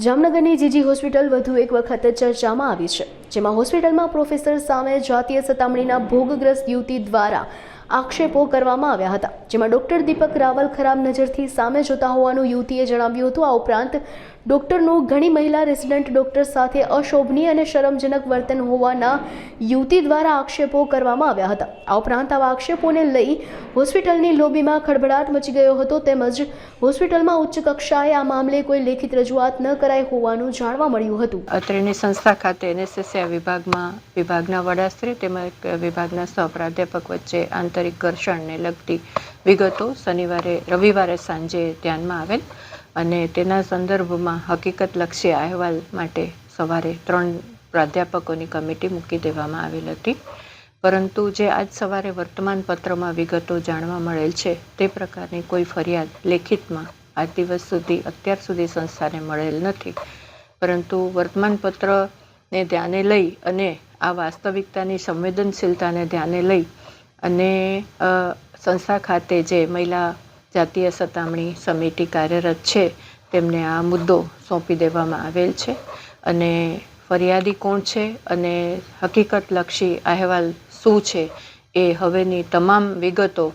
જામનગરની જીજી હોસ્પિટલ વધુ એક વખત ચર્ચામાં આવી છે, જેમાં હોસ્પિટલમાં પ્રોફેસર સામે જાતીય સતામણીના ભોગગ્રસ્ત યુવતી દ્વારા આક્ષેપો કરવામાં આવ્યા હતા, જેમાં ડોક્ટર દીપક રાવલ ખરાબ નજરથી સામે જોતા હોવાનું યુવતીએ જણાવ્યું હતું। આ ઉપરાંત ડોક્ટરનું ઘણી મહિલા રેસિડેન્ટ ડોક્ટર સાથે અશોભનીય અને શરમજનક વર્તન હોવાના યુવતી દ્વારા આક્ષેપો કરવામાં આવ્યા હતા। આ ઉપરાંત આવા આક્ષેપોને લઈ હોસ્પિટલની લોબીમાં ખળભળાટ મચી ગયો હતો, તેમજ હોસ્પિટલમાં ઉચ્ચ કક્ષાએ આ મામલે કોઈ લેખિત રજૂઆત ન કરાઈ હોવાનું જાણવા મળ્યું હતું। અત્રેની સંસ્થા ખાતે એનએસએસ વિભાગના વડાશ્રી તેમજ વિભાગના સહપ્રાધ્યાપક વચ્ચે આંતરિક ઘર્ષણને લગતી વિગતો રવિવારે સાંજે ધ્યાનમાં આવેલ અને તેના સંદર્ભમાં હકીકતલક્ષી અહેવાલ માટે સવારે 3 પ્રાધ્યાપકોની કમિટી મૂકી દેવામાં આવેલ હતી, પરંતુ જે આજ સવારે વર્તમાન પત્રમાં વિગતો જાણવા મળેલ છે તે પ્રકારની કોઈ ફરિયાદ લેખિતમાં અત્યાર સુધી સંસ્થાને મળેલ નથી, પરંતુ વર્તમાન પત્રને ધ્યાને લઈ અને આ વાસ્તવિકતાની સંવેદનશીલતાને ધ્યાને લઈ અને સંસ્થા ખાતે જે મહિલા જાતીય સતામણી સમિતિ કાર્યરત છે તેમને આ મુદ્દો સોંપી દેવામાં આવેલ છે અને ફરિયાદી કોણ છે અને હકીકતલક્ષી અહેવાલ શું છે એ હવેની તમામ વિગતો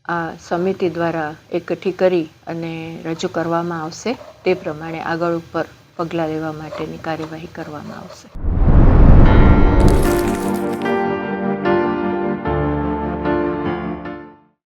આ સમિતિ દ્વારા એકઠી કરી અને રજૂ કરવામાં આવશે। તે પ્રમાણે આગળ ઉપર પગલાં લેવા માટેની કાર્યવાહી કરવામાં આવશે।